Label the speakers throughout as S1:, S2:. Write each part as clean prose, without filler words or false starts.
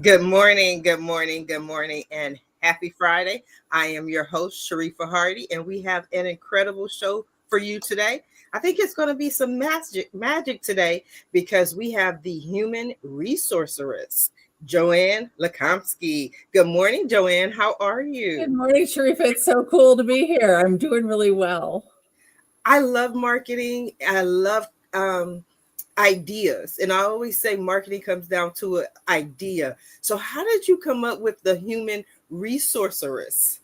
S1: Good morning, good morning, good morning, and happy Friday. I am your host, Sharifah Hardie, and we have an incredible show for you today. I think it's going to be some magic today because we have the Human Resorceress, Joanne Lakomski. Good morning, Joanne. How are
S2: Good
S1: you?
S2: morning, Sharifah. It's so cool to be here. I'm doing really well.
S1: I love marketing. I love ideas. And I always say marketing comes down to an idea. So, how did you come up with the Human Resorceress?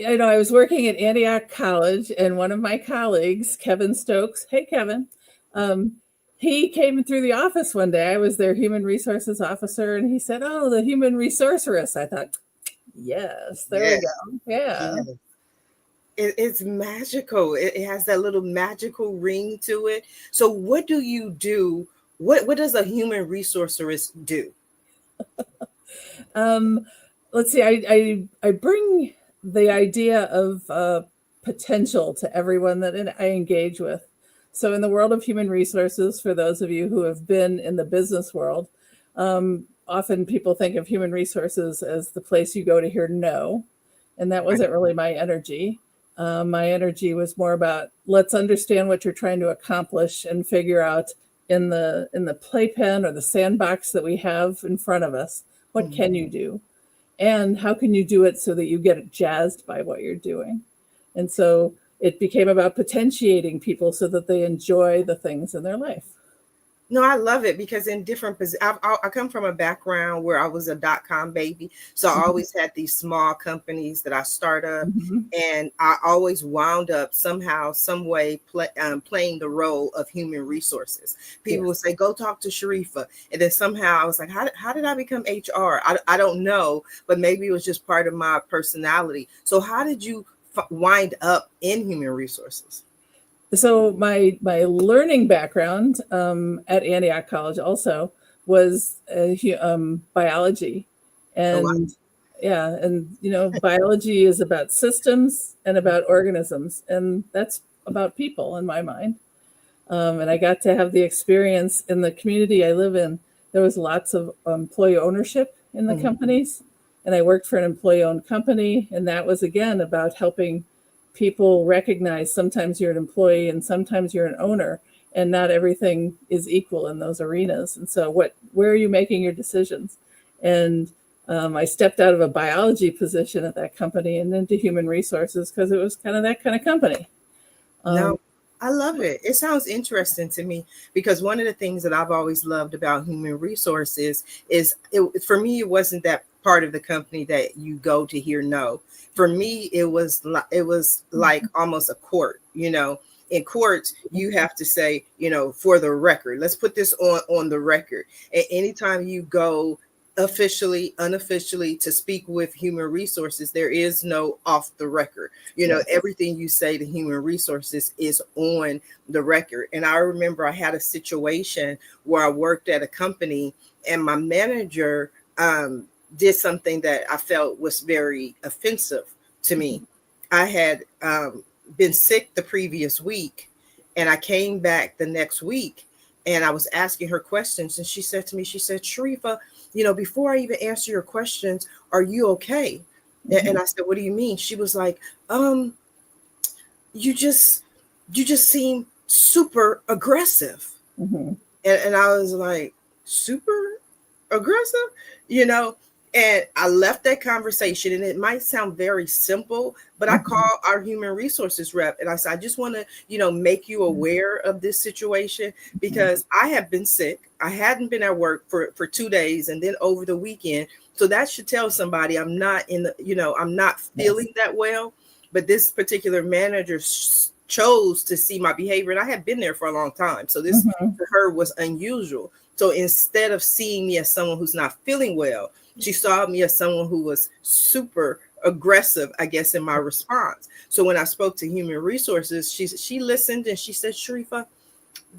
S2: I was working at Antioch College, and one of my colleagues, Kevin Stokes, hey, Kevin, um, he came through the office one day. I was their human resources officer, and he said, "Oh, the human resorceress." I thought, yes, there we
S1: Yes,
S2: go. Yeah.
S1: yes. It's magical. It has that little magical ring to it. So, what do you do? What does a human resourcerist do?
S2: Um, let's see. I bring the idea of potential to everyone that I engage with. So, in the world of human resources, for those of you who have been in the business world, often people think of human resources as the place you go to hear no, and that
S1: Right.
S2: wasn't really my energy. My energy was more about let's understand what you're trying to accomplish and figure out in the playpen or the sandbox that we have in front of us, what
S1: Mhm.
S2: can you do? And how can you do it so that you get jazzed by what you're doing? And so it became about potentiating people so that they enjoy the things in their life.
S1: No, I love it because in different positions, I come from a background where I was a dot-com baby. So I
S2: Mhm.
S1: always had these small companies that I start up,
S2: Mhm.
S1: and I always wound up somehow, some way playing the role of human resources. People would
S2: Yes.
S1: say, go talk to Sharifah. And then somehow I was like, how did I become HR? I don't know, but maybe it was just part of my personality. So how did you wind up in human resources?
S2: So my learning background at Antioch College also was biology,
S1: Oh, wow.
S2: and yeah, and biology is about systems and about organisms, and that's about people in my mind. And I got to have the experience in the community I live in. There was lots of employee ownership in the
S1: Mhm.
S2: companies, and I worked for an employee-owned company, and that was again about helping people recognize sometimes you're an employee and sometimes you're an owner, and not everything is equal in those arenas. And so, where are you making your decisions? And I stepped out of a biology position at that company and into human resources because it was kind of that kind of company. Um,
S1: No, I love it. It sounds interesting to me because one of the things that I've always loved about human resources is for me, it wasn't that part of the company that you go to hear no. For me, it was like almost a court, In courts, you have to say, for the record, let's put this on the record. And anytime you go officially, unofficially to speak with human resources, there is no off the record.
S2: yes.
S1: Everything you say to human resources is on the record. And I remember I had a situation where I worked at a company, and my manager did something that I felt was very offensive to me. I had been sick the previous week, and I came back the next week, and I was asking her questions, and she said to me, she said, Sharifa, before I even answer your questions, are you okay? And
S2: Mhm.
S1: I said, what do you mean? She was like, um, you just you just seem super aggressive.
S2: Mhm.
S1: And I was like, super aggressive, you know? And I left that conversation, and it might sound very simple, but I
S2: Mhm.
S1: called our human resources rep and I said, I just want to, make you aware of this situation
S2: Mhm.
S1: because I have been sick. I hadn't been at work for 2 days and then over the weekend. So that should tell somebody I'm not I'm not
S2: Yes.
S1: feeling that well. But this particular manager chose to see my behavior, and I had been there for a long time. So this
S2: Mhm.
S1: to her was unusual. So instead of seeing me as someone who's not feeling well, she saw me as someone who was super aggressive, I guess, in my response. So when I spoke to human resources, she listened and she said, Sharifa,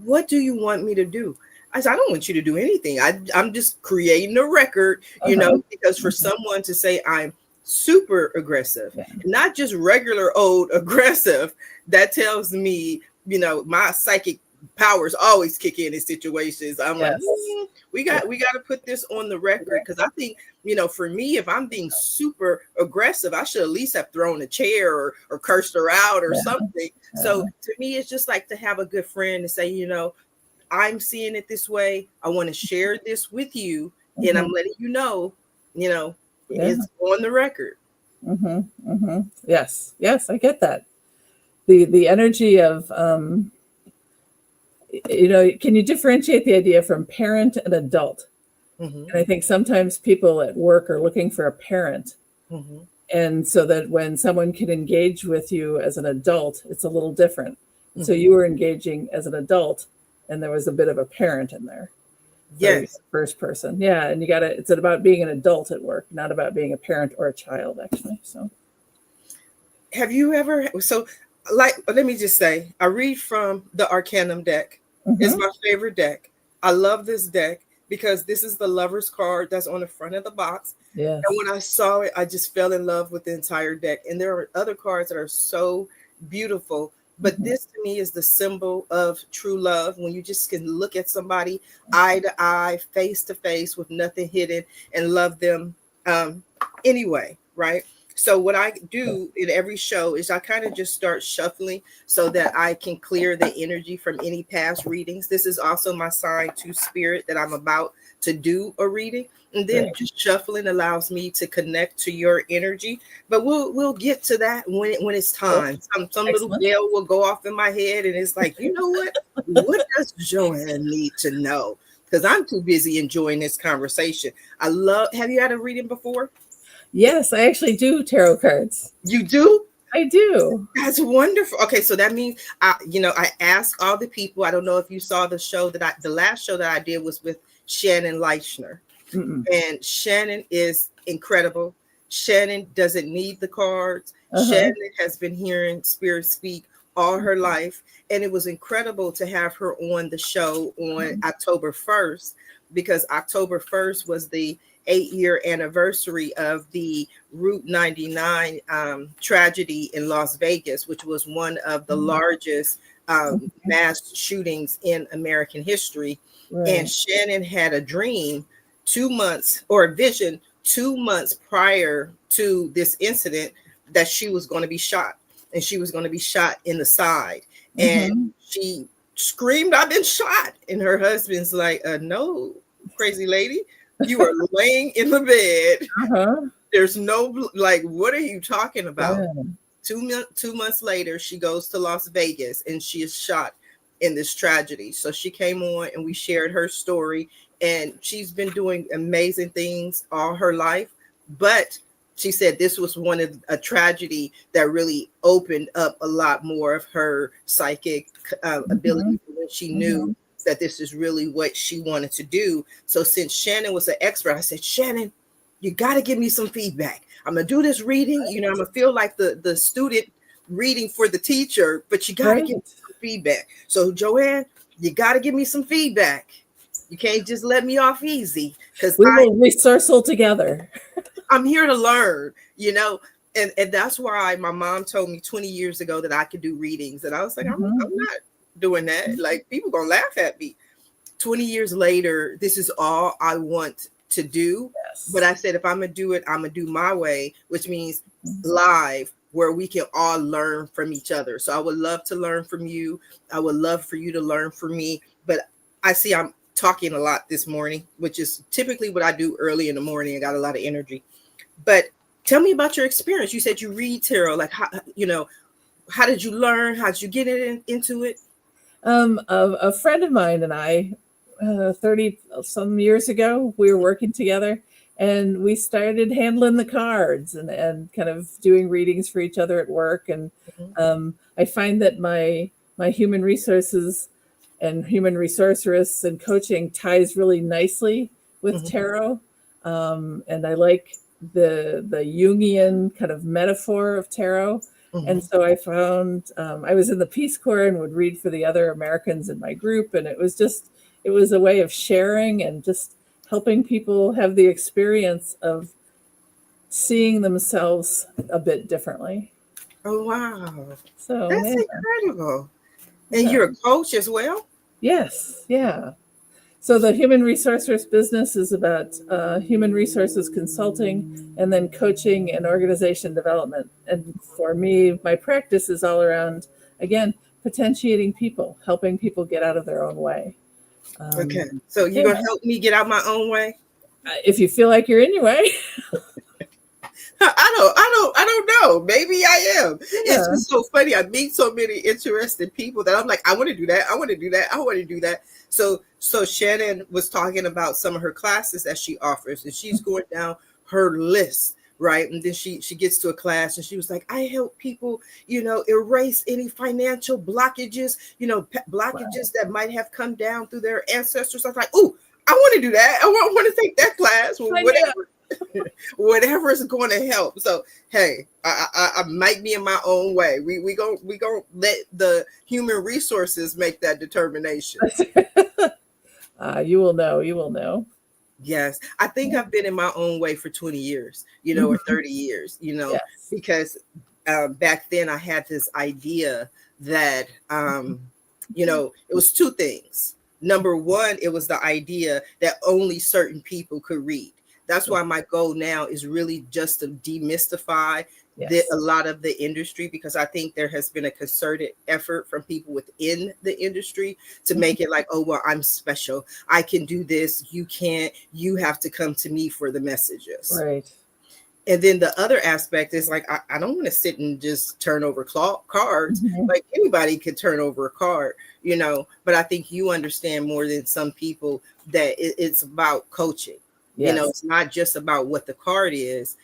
S1: what do you want me to do? I said, I don't want you to do anything. I'm just creating a record,
S2: Uh-huh.
S1: because for
S2: Mhm.
S1: someone to say I'm super aggressive,
S2: Yeah.
S1: not just regular old aggressive, that tells me, my psychic powers always kick in situations. I'm like,
S2: Yes.
S1: we got to put this on the record, because I think, for me, if I'm being super aggressive, I should at least have thrown a chair or cursed her out or something. So to me, it's just like to have a good friend to say, I'm seeing it this way. I want to share this with you, and I'm letting you know, it's on the record.
S2: Yes, I get that. The energy of can you differentiate the idea from parent and adult? And I think sometimes people at work are looking for a parent. And so that when someone can engage with you as an adult, it's a little different. And so you were engaging as an adult, and there was a bit of a parent in there.
S1: Yes.
S2: First person. Yeah. And it's about being an adult at work, not about being a parent or a child, actually. So
S1: have you ever, let me just say, I read from the Arcanum deck. It's my favorite deck. I love this deck because this is the Lover's card that's on the front of the box.
S2: Yes.
S1: And when I saw it, I just fell in love with the entire deck. And there are other cards that are so beautiful, but this to me is the symbol of true love, when you just can look at somebody eye to eye, face to face, with nothing hidden, and love them anyway, right? So what I do in every show is I kind of just start shuffling so that I can clear the energy from any past readings. This is also my sign to spirit that I'm about to do a reading. And then just shuffling allows me to connect to your energy. But we'll get to that when it's time. Some little bell will go off in my head, and it's like, you know what? What does Joanne need to know? Because I'm too busy enjoying this conversation. Have you had a reading before?
S2: Yes, I actually do tarot cards.
S1: You do?
S2: I do.
S1: That's wonderful. Okay, so that means I asked all the people. I don't know if you saw the last show that I did was with Shannon Leichner. And Shannon is incredible. Shannon doesn't need the cards. Shannon has been hearing spirit speak all her life, and it was incredible to have her on the show on October 1st, because October 1st was the 8-year anniversary of the Route 99 tragedy in Las Vegas, which was one of the largest mass shootings in American history. And Shannon had a dream 2 months, or a vision 2 months prior to this incident, that she was going to be shot, and she was going to be shot in the side. And she screamed, "I've been shot." And her husband's like, "No, crazy lady. You are laying in the bed. There's no, like, what are you talking about?" 2 months later, she goes to Las Vegas, and she is shot in this tragedy. So she came on, and we shared her story, and she's been doing amazing things all her life. But she said this was a tragedy that really opened up a lot more of her psychic ability, when she knew that this is really what she wanted to do. So since Shannon was an expert, I said, "Shannon, you got to give me some feedback. I'm going to do this reading. I'm going to feel like the student reading for the teacher, but you got to give me some feedback. So Joanne, you got to give me some feedback. You can't just let me off easy, because
S2: we will resourceful together.
S1: I'm here to learn, and that's why my mom told me 20 years ago that I could do readings. And I was like, I'm not doing that. Like, people gonna laugh at me. 20 years later, this is all I want to do. But I said, if I'm gonna do it, I'm gonna do my way, which means live, where we can all learn from each other. So I would love to learn from you. I would love for you to learn from me. But I see I'm talking a lot this morning, which is typically what I do early in the morning. I got a lot of energy. But tell me about your experience. You said you read tarot. Like, how did you learn? How did you get into it?
S2: A friend of mine and I, 30 some years ago, we were working together, and we started handling the cards and kind of doing readings for each other at work. And I find that my human resources and human resourceress and coaching ties really nicely with tarot. And I like the Jungian kind of metaphor of tarot. And so I found, I was in the Peace Corps and would read for the other Americans in my group. And it was a way of sharing and just helping people have the experience of seeing themselves a bit differently.
S1: Oh, wow.
S2: So
S1: that's incredible. And you're a coach as well?
S2: Yes. Yeah. So the human resources business is about human resources consulting and then coaching and organization development. And for me, my practice is all around, again, potentiating people, helping people get out of their own way.
S1: Okay. So you're
S2: Yeah,
S1: gonna help me get out my own way?
S2: if you feel like you're in your way.
S1: I don't know. Maybe I am. It's
S2: Yeah.
S1: just so funny. I meet so many interesting people that I'm like, I want to do that. I want to do that. I want to do that. So Shannon was talking about some of her classes that she offers, and she's going down her list, right? And then she gets to a class, and she was like, I help people, erase any financial blockages, blockages that might have come down through their ancestors. I was like, ooh, I want to do that. I want to take that class. Well,
S2: I know.
S1: whatever is going to help. So hey, I might be in my own way. We gonna let the human resources make that determination.
S2: You will know. You will know.
S1: Yes, I think I've been in my own way for 20 years, or 30 years,
S2: Yes.
S1: because back then I had this idea that it was two things. Number one, it was the idea that only certain people could read. That's why my goal now is really just to demystify a lot of the industry, because I think there has been a concerted effort from people within the industry to make it like, oh, well, I'm special. I can do this. You can't. You have to come to me for the messages.
S2: Right.
S1: And then the other aspect is like, I don't want to sit and just turn over cards. Like anybody could turn over a card, but I think you understand more than some people that it's about coaching.
S2: Yes.
S1: It's not just about what the card is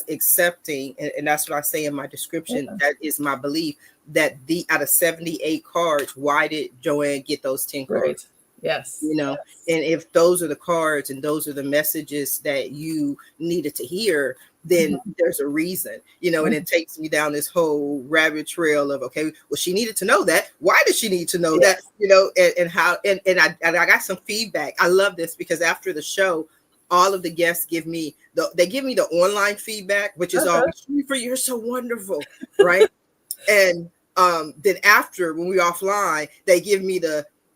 S1: accepting. And that's what I say in my description. Yeah. That is my belief that out of 78 cards, why did Joanne get those 10 cards?
S2: Right. Yes.
S1: And if those are the cards and those are the messages that you needed to hear, then there's a reason, and it takes me down this whole rabbit trail of, okay, well, she needed to know that. Why does she need to know that? And how, and I got some feedback. I love this because after the show, all of the guests give me the online feedback, which is always, Sharifah, you're so wonderful, right? And then after, when we're offline, they give me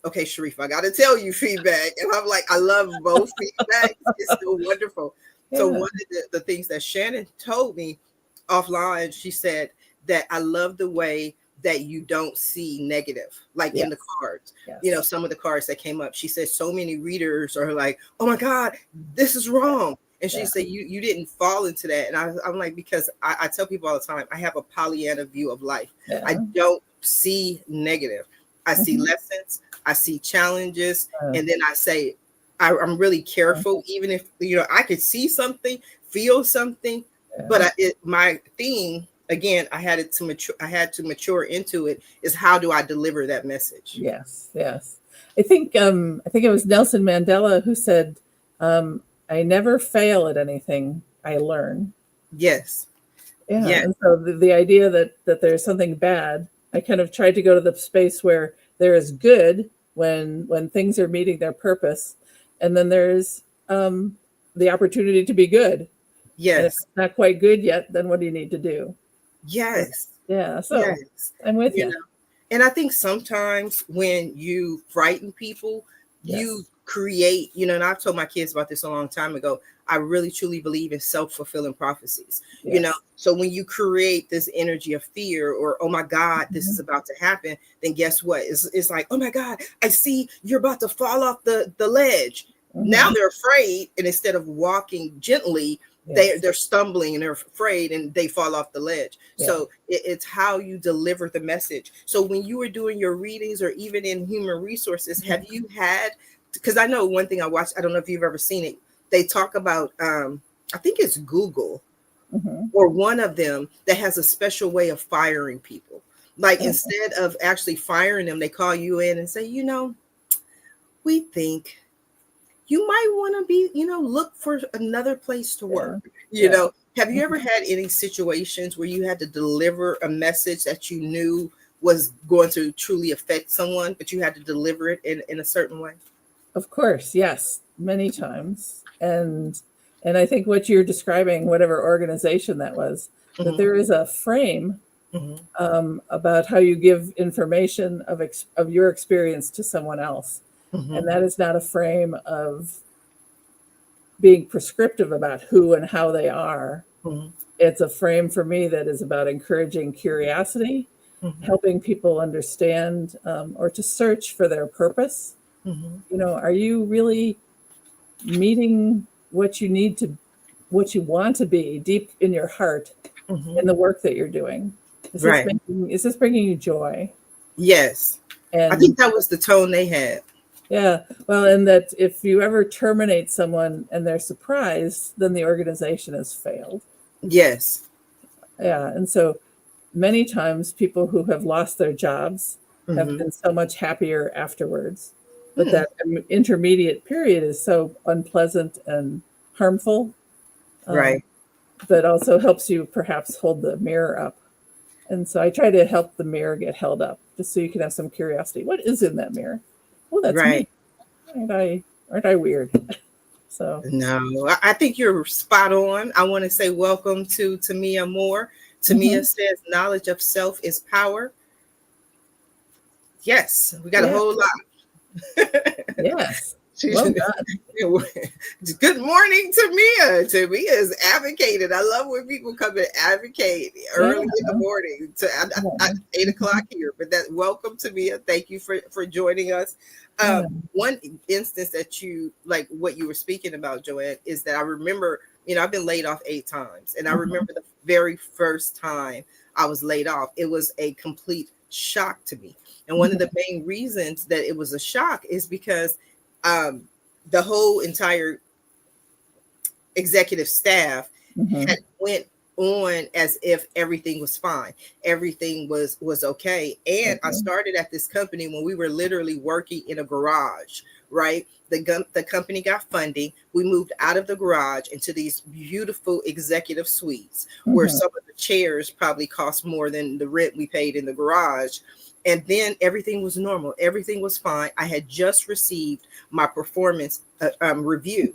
S1: okay, Sharifah, I got to tell you feedback. And I'm like, I love both feedback. It's so wonderful. Yeah. So one of the things that Shannon told me offline, she said that I love the way that you don't see negative, like in the cards, some of the cards that came up. She said so many readers are like, oh my God, this is wrong. And she said, you didn't fall into that. And I'm like, because I tell people all the time, I have a Pollyanna view of life. Yeah. I don't see negative. I see lessons, I see challenges. And then I say, I'm really careful, even if, I could see something, feel something, but my thing, again, I had to mature into it, is how do I deliver that message?
S2: Yes. I think it was Nelson Mandela who said, I never fail at anything, I learn.
S1: Yes.
S2: Yeah. Yes. And so the idea that there's something bad, I kind of tried to go to the space where there is good when things are meeting their purpose. And then there's the opportunity to be good.
S1: Yes.
S2: And if it's not quite good yet, then what do you need to do?
S1: Yes.
S2: Yeah. So I'm with you.
S1: And I think sometimes when you frighten people, you create, and I've told my kids about this a long time ago, I really truly believe in self-fulfilling prophecies, so when you create this energy of fear or, oh my God, this is about to happen, then guess what? It's like, oh my God, I see you're about to fall off the ledge. Now they're afraid. And instead of walking gently, they're stumbling and they're afraid and they fall off the ledge. So it's how you deliver the message. So when you were doing your readings or even in human resources, have you had, because I know one thing I watched, I don't know if you've ever seen it, they talk about, I think it's Google or one of them that has a special way of firing people. Like instead of actually firing them, they call you in and say, we think you might want to be, look for another place to work. Have you ever had any situations where you had to deliver a message that you knew was going to truly affect someone, but you had to deliver it in a certain way?
S2: Of course, yes, many times. And I think what you're describing, whatever organization that was, that there is a frame about how you give information of your experience to someone else. And that is not a frame of being prescriptive about who and how they are. It's a frame for me that is about encouraging curiosity, helping people understand or to search for their purpose. You know, are you really meeting what you need to, what you want to be deep in your heart in the work that you're doing? Is this bringing you joy?
S1: Yes.
S2: And
S1: I think that was the tone they had.
S2: Yeah. Well, and that if you ever terminate someone and they're surprised, then the organization has failed.
S1: Yes.
S2: Yeah. And so many times people who have lost their jobs have been so much happier afterwards. But that intermediate period is so unpleasant and harmful.
S1: Right.
S2: But also helps you perhaps hold the mirror up. And so I try to help the mirror get held up just so you can have some curiosity. What is in that mirror? Oh, that's me. Aren't I weird? So
S1: no, I think you're spot on. I want to say welcome to Tamia Moore. Tamia says knowledge of self is power. Yes, we got a whole lot.
S2: Yes. Well done.
S1: Good morning, Tamia. Tamia is advocated. I love when people come and advocate early in the morning to 8 o'clock here. But that welcome, Tamia. Thank you for joining us. One instance that you like what you were speaking about, Joanne, is that I remember, you know, I've been laid off 8 times, and I remember the very first time I was laid off, it was a complete shock to me. And one of the main reasons that it was a shock is because the whole entire executive staff had went on as if everything was fine. Everything was okay. And I started at this company when we were literally working in a garage, right? The company got funding. We moved out of the garage into these beautiful executive suites where some of the chairs probably cost more than the rent we paid in the garage. And then everything was normal. Everything was fine. I had just received my performance review.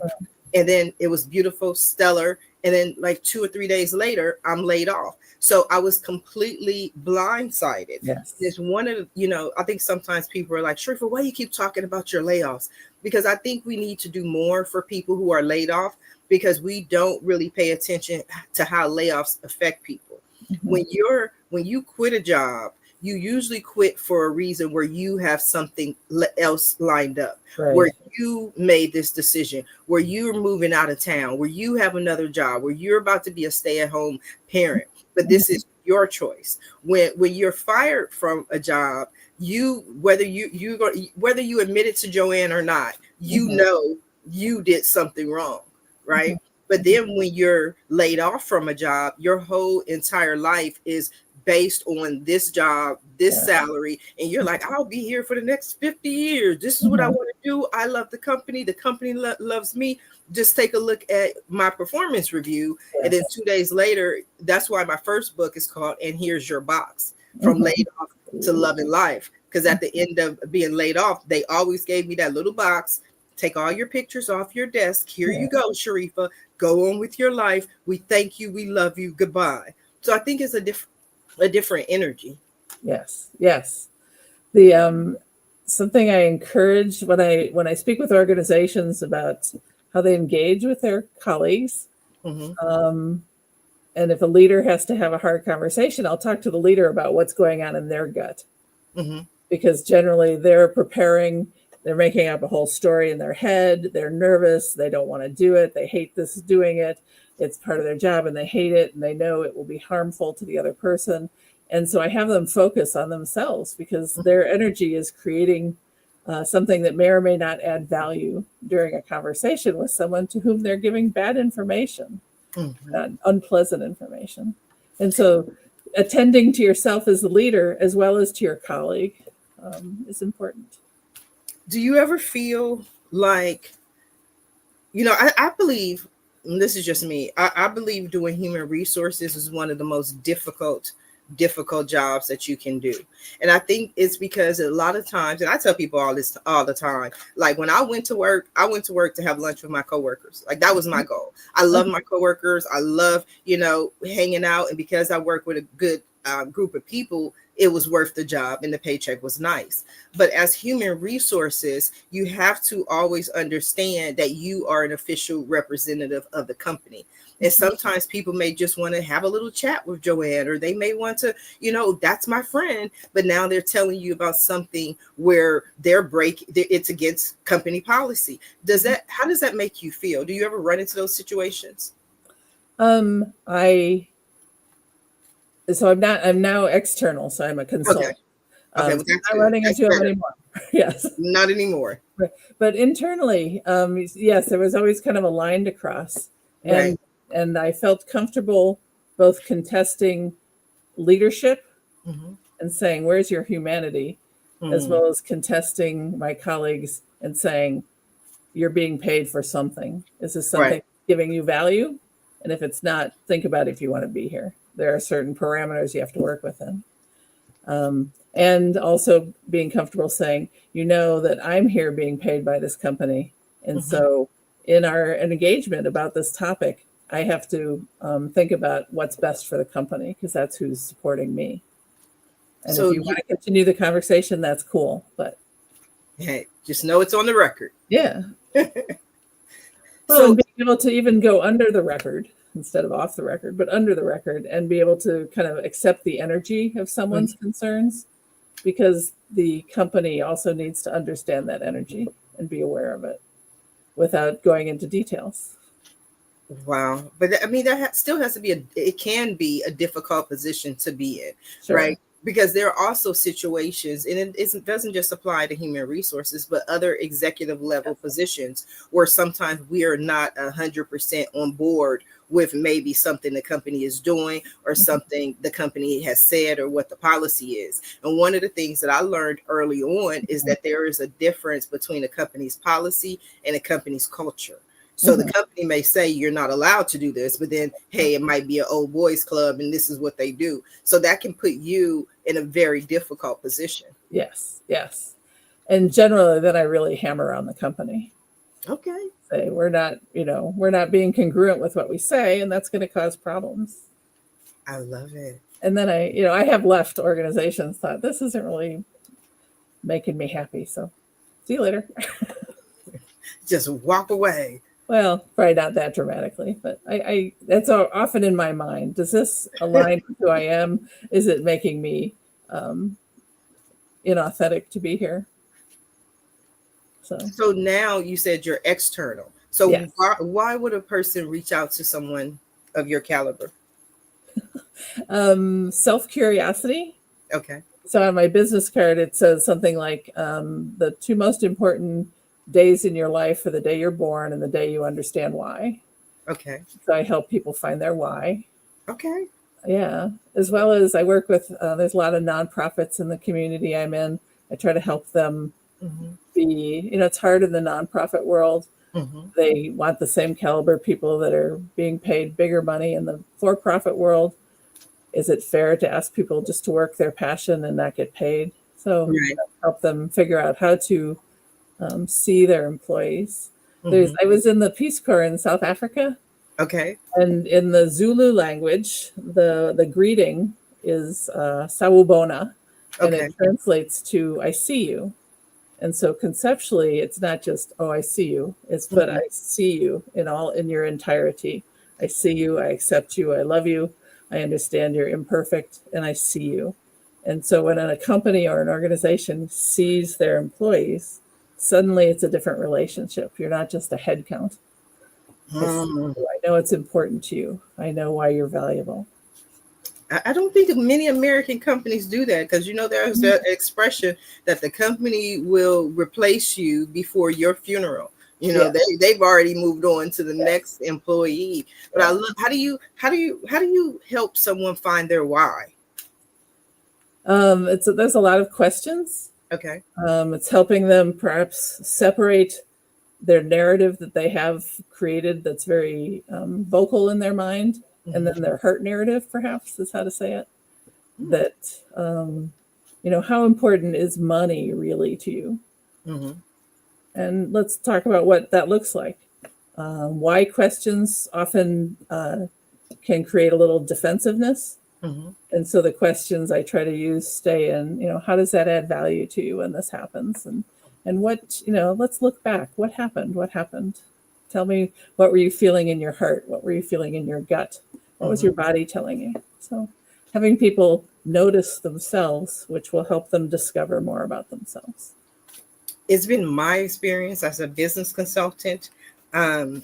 S1: And then it was beautiful, stellar. And then like 2 or 3 days later, I'm laid off. So I was completely blindsided.
S2: Yes.
S1: It's one of, you know, I think sometimes people are like, Sharifah, why you keep talking about your layoffs? Because I think we need to do more for people who are laid off, because we don't really pay attention to how layoffs affect people. When you quit a job, you usually quit for a reason where you have something else lined up, where you made this decision, where you're moving out of town, where you have another job, where you're about to be a stay-at-home parent, but this is your choice. When you're fired from a job, whether you admit it to Joanne or not, you know you did something wrong, right? But then when you're laid off from a job, your whole entire life is based on this job, this salary, and you're like, I'll be here for the next 50 years. This is what I want to do. I love the company. The company loves me. Just take a look at my performance review. And then 2 days later, that's why my first book is called And Here's Your Box, From Laid Off to Loving Life. Because at the end of being laid off, they always gave me that little box. Take all your pictures off your desk. Here you go, Sharifah. Go on with your life. We thank you. We love you. Goodbye. So I think it's a different energy.
S2: Yes. The something I encourage when I speak with organizations about how they engage with their colleagues, and if a leader has to have a hard conversation, I'll talk to the leader about what's going on in their gut, because generally they're making up a whole story in their head. They're nervous. They don't want to do it. They hate doing it. It's part of their job and they hate it, and they know it will be harmful to the other person. And so I have them focus on themselves, because their energy is creating something that may or may not add value during a conversation with someone to whom they're giving bad information, unpleasant information. And so attending to yourself as the leader as well as to your colleague is important.
S1: Do you ever feel like, you know, I believe, and this is just me, I believe doing human resources is one of the most difficult jobs that you can do. And I think it's because a lot of times, and I tell people all this all the time, like when I went to work to have lunch with my coworkers. Like that was my goal. I love my coworkers. I love, you know, hanging out. And because I work with a good group of people, it was worth the job and the paycheck was nice. But as human resources, you have to always understand that you are an official representative of the company. And sometimes people may just want to have a little chat with Joanne, or they may want to, that's my friend. But now they're telling you about something where it's against company policy. How does that make you feel? Do you ever run into those situations?
S2: I'm now external, so I'm a consultant.
S1: Okay,
S2: well, not running into them anymore. Yes,
S1: not anymore.
S2: But internally, yes, there was always kind of a line to cross, and I felt comfortable both contesting leadership and saying, "Where's your humanity?" as well as contesting my colleagues and saying, "You're being paid for something. Is this something giving you value? And if it's not, think about if you want to be here. There are certain parameters you have to work within." And also being comfortable saying, that I'm here being paid by this company. And so in our engagement about this topic, I have to think about what's best for the company, because that's who's supporting me. And so if you want to continue the conversation, that's cool. But
S1: hey, just know it's on the record.
S2: Yeah. So being able to even go under the record instead of off the record, but under the record, and be able to kind of accept the energy of someone's concerns, because the company also needs to understand that energy and be aware of it without going into details.
S1: Wow. But I mean, still has to be it can be a difficult position to be in, right? Because there are also situations, and it doesn't just apply to human resources, but other executive level positions where sometimes we are not 100% on board with maybe something the company is doing or something the company has said or what the policy is. And one of the things that I learned early on is that there is a difference between a company's policy and a company's culture. So the company may say you're not allowed to do this, but then, hey, it might be an old boys club and this is what they do. So that can put you in a very difficult position.
S2: Yes. And generally, then I really hammer on the company.
S1: Okay.
S2: Say we're not being congruent with what we say, and that's going to cause problems.
S1: I love it.
S2: And then I have left organizations, thought this isn't really making me happy. So see you later.
S1: Just walk away.
S2: Well, probably not that dramatically, but I that's often in my mind. Does this align with who I am? Is it making me inauthentic to be here?
S1: So now you said you're external. So why would a person reach out to someone of your caliber?
S2: Self-curiosity.
S1: Okay.
S2: So on my business card, it says something like the two most important days in your life are the day you're born and the day you understand why.
S1: Okay.
S2: So I help people find their why.
S1: Okay.
S2: Yeah. As well as I work with, there's a lot of nonprofits in the community I'm in. I try to help them be, it's hard in the nonprofit world. They want the same caliber people that are being paid bigger money. In the for-profit world, is it fair to ask people just to work their passion and not get paid? So help them figure out how to see their employees. I was in the Peace Corps in South Africa.
S1: Okay.
S2: And in the Zulu language, the greeting is Sawubona, and it translates to "I see you." And so conceptually, it's not just I see you. It's but I see you in your entirety. I see you. I accept you. I love you. I understand you're imperfect, and I see you. And so when a company or an organization sees their employees, suddenly it's a different relationship. You're not just a head count. I know it's important to you. I know why you're valuable.
S1: I don't think many American companies do that, because there's that expression that the company will replace you before your funeral. They've already moved on to the next employee. But I love how do you help someone find their why?
S2: There's a lot of questions.
S1: Okay.
S2: It's helping them perhaps separate their narrative that they have created that's very vocal in their mind, and then their heart narrative, perhaps, is how to say it. That, how important is money really to you? And let's talk about what that looks like. Why questions often can create a little defensiveness.
S1: Mhm.
S2: And so the questions I try to use stay in, how does that add value to you when this happens? And what, let's look back. What happened? What happened? Tell me, what were you feeling in your heart? What were you feeling in your gut? What was
S1: Mhm.
S2: your body telling you? So having people notice themselves, which will help them discover more about themselves.
S1: It's been my experience as a business consultant, um,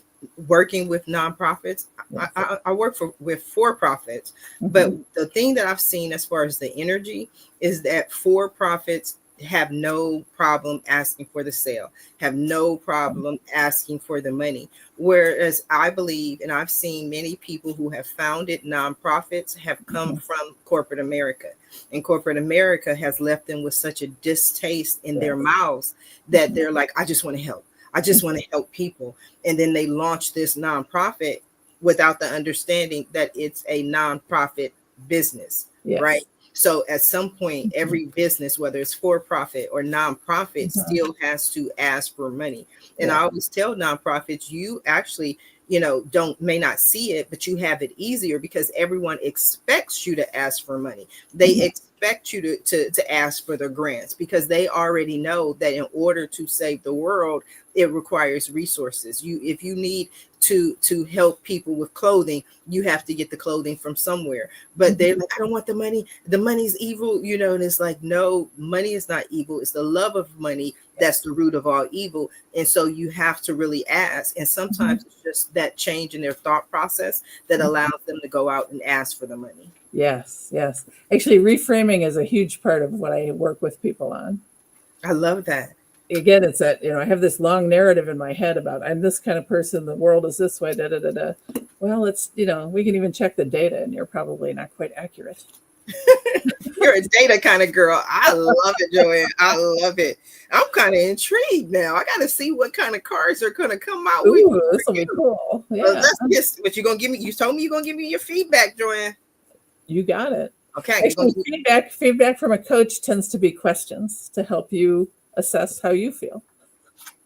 S1: working with nonprofits.
S2: Yes.
S1: I work with for-profits, but
S2: Mm-hmm.
S1: the thing that I've seen as far as the energy is that for-profits have no problem asking for the sale, have no problem asking for the money. Whereas I believe, and I've seen many people who have founded nonprofits have come
S2: Mm-hmm.
S1: from corporate America, and corporate America has left them with such a distaste in their
S2: Yes.
S1: mouths that they're like, I just want to help. I just want to help people. And then they launch this nonprofit without the understanding that it's a nonprofit business, right?
S2: Yes.
S1: So at some point,
S2: Mm-hmm.
S1: every business, whether it's for profit or nonprofit,
S2: Mm-hmm.
S1: still has to ask for money. And I
S2: Yeah.
S1: always tell nonprofits, you actually, don't may not see it, but you have it easier because everyone expects you to ask for money. They
S2: Mm-hmm.
S1: expect you to ask for the grants because they already know that in order to save the world, it requires resources. If you need to help people with clothing, you have to get the clothing from somewhere. But they're
S2: Mm-hmm.
S1: like, I don't want the money. The money's evil, and it's like, no, money is not evil. It's the love of money that's the root of all evil. And so you have to really ask. And
S2: Mm-hmm.
S1: sometimes it's just that change in their thought process that
S2: Mm-hmm.
S1: allows them to go out and ask for the money.
S2: Yes, yes. Actually, reframing is a huge part of what I work with people on.
S1: I love that.
S2: Again, it's that, I have this long narrative in my head about I'm this kind of person, the world is this way, da da da da. Well, it's, we can even check the data and you're probably not quite accurate.
S1: You're a data kind of girl. I love it, Joanne. I love it. I'm kind of intrigued now. I got to see what kind of cards are going to come out with
S2: Ooh,
S1: for
S2: this will be
S1: you.
S2: cool.
S1: But
S2: Yeah,
S1: let's get what you're going to give me. You told me you're going to give me your feedback, Joanne.
S2: you got it.
S1: Okay. You're going
S2: Actually,
S1: to give me,
S2: feedback from a coach tends to be questions to help you assess how you feel.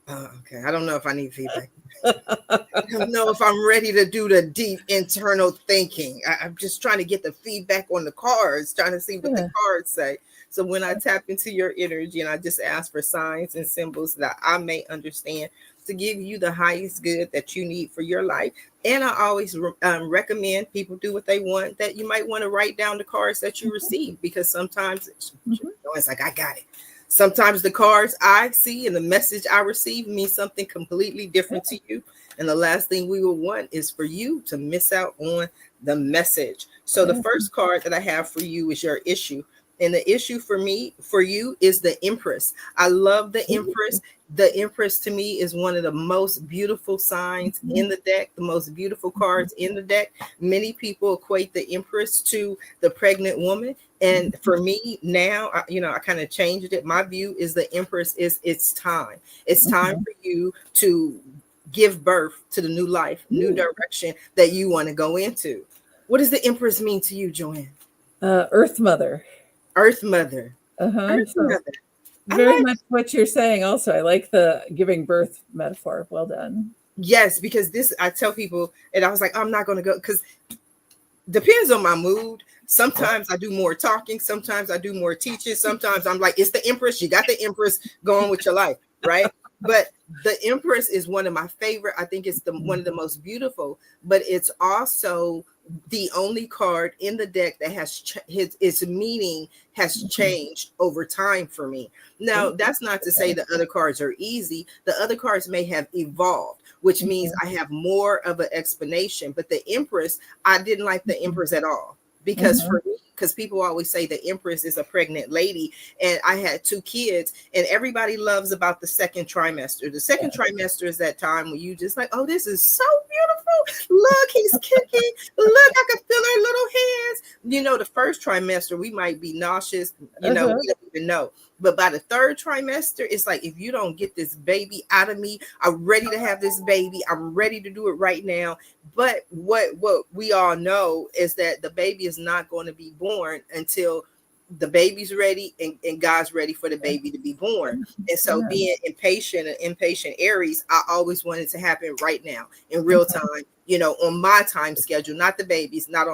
S1: okay. I don't know if I need feedback. I don't know if I'm ready to do the deep internal thinking. I'm just trying to get the feedback on the cards, trying to see what the
S2: Yeah.
S1: cards say. So when I tap into your energy and I just ask for signs and symbols that I may understand to give you the highest good that you need for your life. And I always recommend people do what they want, that you might want to write down the cards that you receive, because sometimes
S2: Mm-hmm.
S1: it's like, I got it. Sometimes the cards I see and the message I receive means something completely different to you. And the last thing we will want is for you to miss out on the message. So the
S2: Yeah.
S1: first card that I have for you is your issue. And the issue for you is the Empress. I love the Empress. The Empress to me is one of the most beautiful signs
S2: Mm-hmm.
S1: in the deck, the most beautiful cards in the deck. Many people equate the Empress to the pregnant woman. And for me now, I kind of changed it. My view is the Empress is it's time. It's time
S2: Mm-hmm.
S1: for you to give birth to the new life, new
S2: Ooh.
S1: direction that you want to go into. What does the Empress mean to you, Joanne?
S2: Earth Mother.
S1: Earth Mother.
S2: Uh-huh.
S1: Earth
S2: So
S1: Mother. I
S2: very
S1: like,
S2: much what you're saying also. I like the giving birth metaphor. Well done.
S1: yes, because this, I tell people, and I was like, I'm not going to go because depends on my mood. Sometimes I do more talking. Sometimes I do more teaching. Sometimes I'm like, it's the Empress. You got the Empress going with your life, right? But the Empress is one of my favorite. I think it's the one of the most beautiful, but it's also the only card in the deck that has its meaning has changed over time for me. Now, that's not to say the other cards are easy. The other cards may have evolved, which means I have more of an explanation. But the Empress, I didn't like the Empress at all, because
S2: Mm-hmm.
S1: for me, because people always say the Empress is a pregnant lady, and I had 2 kids, and everybody loves about the second trimester. The second trimester is that time when you just like, oh, this is so beautiful. Look, he's kicking. Look, I can feel her little hands. The first trimester, we might be nauseous. We
S2: Uh-huh.
S1: don't even know. But by the third trimester, it's like, if you don't get this baby out of me, I'm ready to have this baby. I'm ready to do it right now. But what we all know is that the baby is not going to be born until the baby's ready, and God's ready for the baby to be born. And so
S2: Yeah.
S1: being impatient, and impatient Aries, I always wanted to happen right now in real time, on my time schedule, not the baby's, not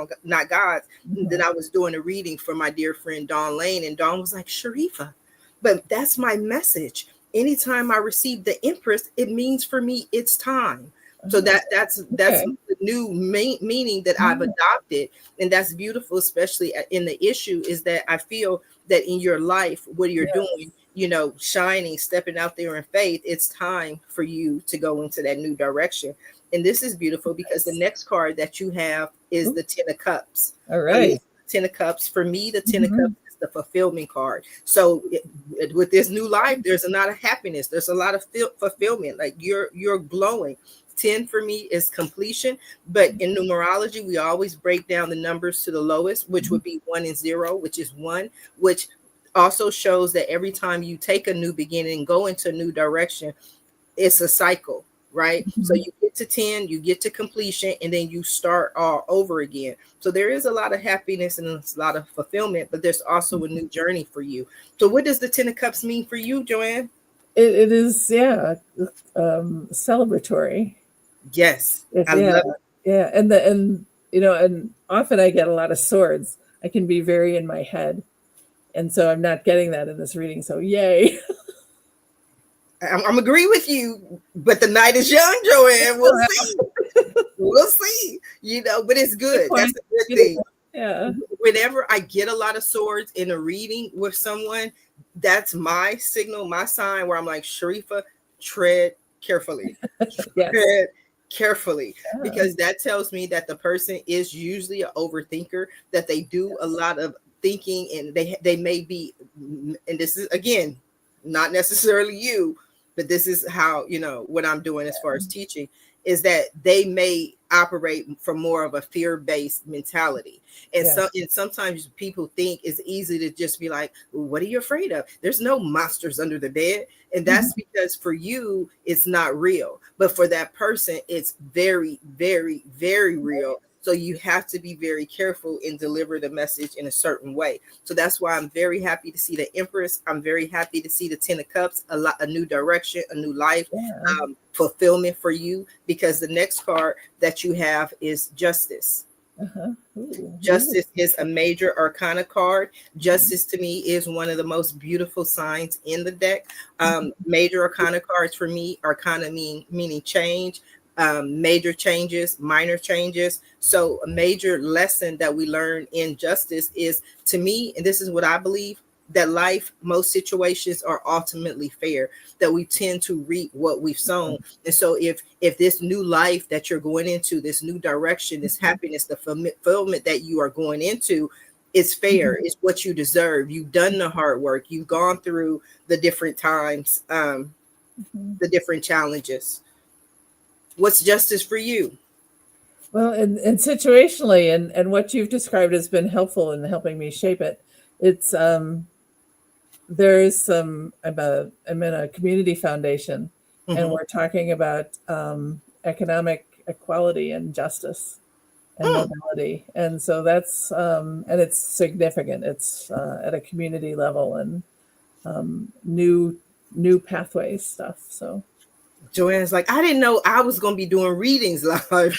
S1: God's. Then I was doing a reading for my dear friend Dawn Lane, and Dawn was like, Sharifah, but that's my message. Anytime I receive the Empress, it means for me it's time. So that's
S2: Okay.
S1: the new meaning that I've adopted, and that's beautiful. Especially in the issue is that I feel that in your life, what you're doing, shining, stepping out there in faith, it's time for you to go into that new direction. And this is beautiful because the next card that you have is the Ten of Cups.
S2: All right.
S1: Ten of Cups. For me, the Ten of Cups is the fulfillment card. So with this new life, there's a lot of happiness. There's a lot of fulfillment. Like you're glowing. 10 for me is completion, but in numerology, we always break down the numbers to the lowest, which would be 1 and 0, which is 1, which also shows that every time you take a new beginning and go into a new direction, it's a cycle, right? So you get to 10, you get to completion, and then you start all over again. So there is a lot of happiness and a lot of fulfillment, but there's also a new journey for you. So what does the 10 of Cups mean for you, Joanne?
S2: It is, celebratory.
S1: Yes, I love it.
S2: Yeah, and often I get a lot of swords. I can be very in my head, and so I'm not getting that in this reading. So yay!
S1: I'm agree with you, but the night is young, Joanne. We'll see. We'll see. But it's good. That's a good thing.
S2: Yeah.
S1: Whenever I get a lot of swords in a reading with someone, that's my signal, my sign where I'm like, Sharifah, tread carefully. Tread carefully, because that tells me that the person is usually an overthinker, that they do a lot of thinking, and they may be, and this is again not necessarily you, but this is how what I'm doing as far as teaching is that they may operate from more of a fear-based mentality. And sometimes people think it's easy to just be like, well, what are you afraid of? There's no monsters under the bed. And that's because for you, it's not real. But for that person, it's very, very, very real. So you have to be very careful and deliver the message in a certain way. So that's why I'm very happy to see the Empress. I'm very happy to see the 10 of Cups, a new direction, a new life, fulfillment for you, because the next card that you have is Justice. Justice is a major arcana card. Justice to me is one of the most beautiful signs in the deck. Major arcana cards for me, arcana meaning change. Major changes, minor changes. So a major lesson that we learn in Justice is, to me, and this is what I believe, that life, most situations are ultimately fair, that we tend to reap what we've sown. And so if this new life that you're going into, this new direction, this happiness, the fulfillment that you are going into, is fair. It's what you deserve. You've done the hard work. You've gone through the different times, the different challenges. What's justice for you?
S2: Well, and situationally, and what you've described has been helpful in helping me shape it. It's there's some. I'm in a community foundation, and we're talking about economic equality and justice and mobility, and so that's and it's significant. It's at a community level and new pathways stuff. So.
S1: Joanne's like, I didn't know I was going to be doing readings live.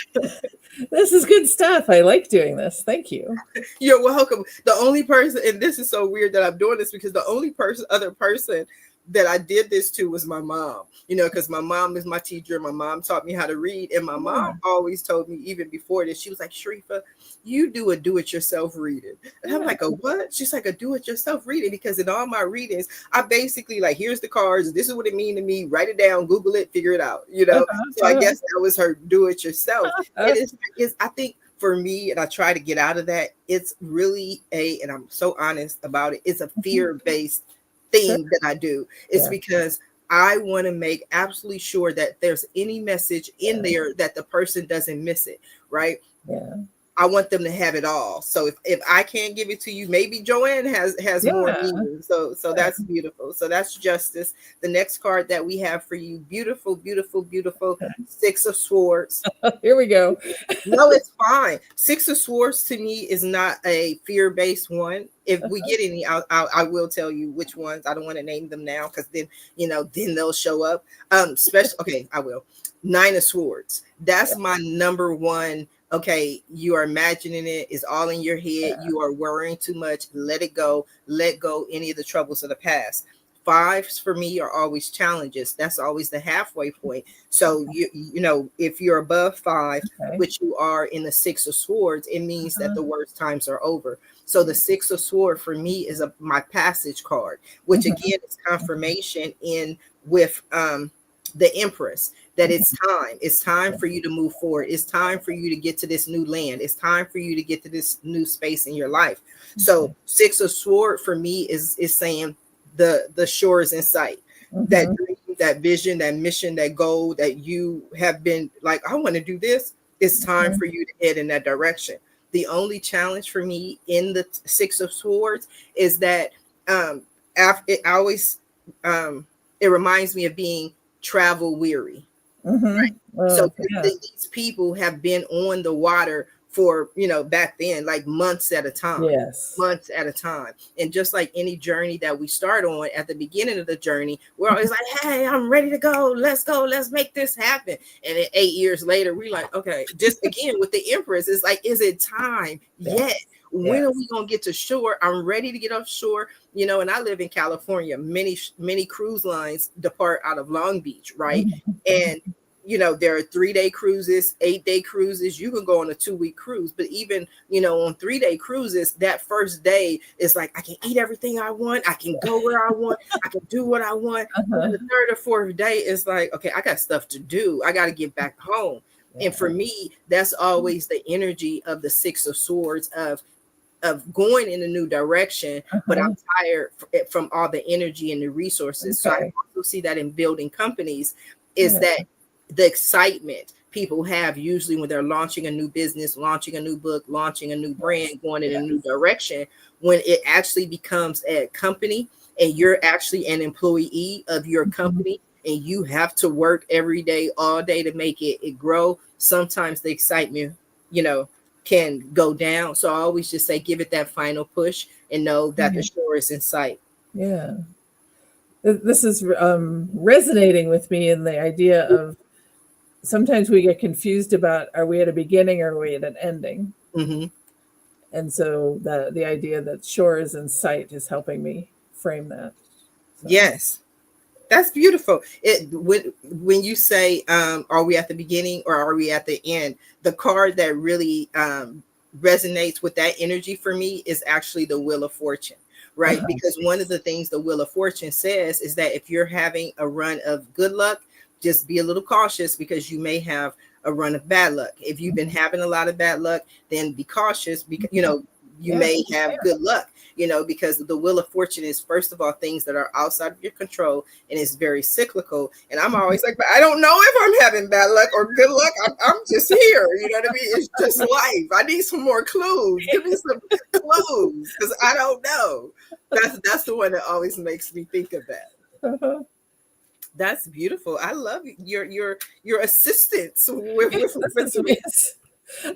S2: This is good stuff. I like doing this. Thank you.
S1: You're welcome. The only person, and this is so weird that I'm doing this, because the only other person that I did this to was my mom, because my mom is my teacher. My mom taught me how to read. And my mom always told me, even before this, she was like, Sharifah, you do a do-it-yourself reading. And I'm like, a what? She's like, a do-it-yourself reading, because in all my readings, I basically like, here's the cards. This is what it means to me. Write it down, Google it, figure it out, So I guess that was her do-it-yourself. I think for me, and I try to get out of that, it's really and I'm so honest about it, it's a fear-based thing that I do. It's because I want to make absolutely sure that there's any message in there that the person doesn't miss it, right? I want them to have it all. So if I can't give it to you, maybe Joanne has more meaning. So that's beautiful. So that's justice. The next card that we have for you, beautiful, beautiful, beautiful, Six of Swords.
S2: Here we go.
S1: No, it's fine. Six of Swords to me is not a fear-based one. If we get any, I will tell you which ones. I don't want to name them now because then, then they'll show up. Special. Okay, I will. Nine of Swords. That's my number one. Okay, you are imagining it. It's all in your head. You are worrying too much. Let it go. Let go any of the troubles of the past. Fives for me are always challenges. That's always the halfway point. So if you're above five, which you are in the Six of Swords, it means that the worst times are over. So the Six of Swords for me is my passage card, which again is confirmation in with the Empress, that it's time. It's time for you to move forward. It's time for you to get to this new land. It's time for you to get to this new space in your life. So Six of Swords for me is saying the shore is in sight. That dream, that vision, that mission, that goal that you have been like, I want to do this. It's time for you to head in that direction. The only challenge for me in the Six of Swords is that it always it reminds me of being travel weary. Right? So these people have been on the water for, back then, like months at a time. Months at a time. And just like any journey that we start on, at the beginning of the journey, we're always like, hey, I'm ready to go. Let's make this happen. And then 8 years later, we're like, okay, just again with the Empress, it's like, is it time yet? When are we going to get to shore? I'm ready to get offshore, and I live in California. Many cruise lines depart out of Long Beach, right? And there are 3-day cruises, 8-day cruises. You can go on a 2-week cruise, but even, on 3-day cruises, that first day is like, I can eat everything I want. I can go where I want. I can do what I want. And the 3rd or 4th day is like, okay, I got stuff to do. I got to get back home. And for me, that's always the energy of the Six of Swords of going in a new direction, but I'm tired from all the energy and the resources. So I also see that in building companies is that the excitement people have usually when they're launching a new business, launching a new book, launching a new brand, going in a new direction, when it actually becomes a company and you're actually an employee of your company and you have to work every day, all day to make it grow. Sometimes the excitement, can go down. So I always just say, give it that final push and know that the shore is in sight.
S2: Yeah. This is resonating with me in the idea of sometimes we get confused about, are we at a beginning or are we at an ending? And so the idea that shore is in sight is helping me frame that. So.
S1: Yes. That's beautiful. When you say, are we at the beginning or are we at the end? The card that really resonates with that energy for me is actually the Wheel of Fortune, right? Because one of the things the Wheel of Fortune says is that if you're having a run of good luck, just be a little cautious because you may have a run of bad luck. If you've been having a lot of bad luck, then be cautious because, you may have good luck, because the Wheel of Fortune is, first of all, things that are outside of your control and it's very cyclical. And I'm always like, but I don't know if I'm having bad luck or good luck. I'm just here. You know what I mean? It's just life. I need some more clues. Give me some clues because I don't know. That's the one that always makes me think of that. That's beautiful. I love your assistance with
S2: me.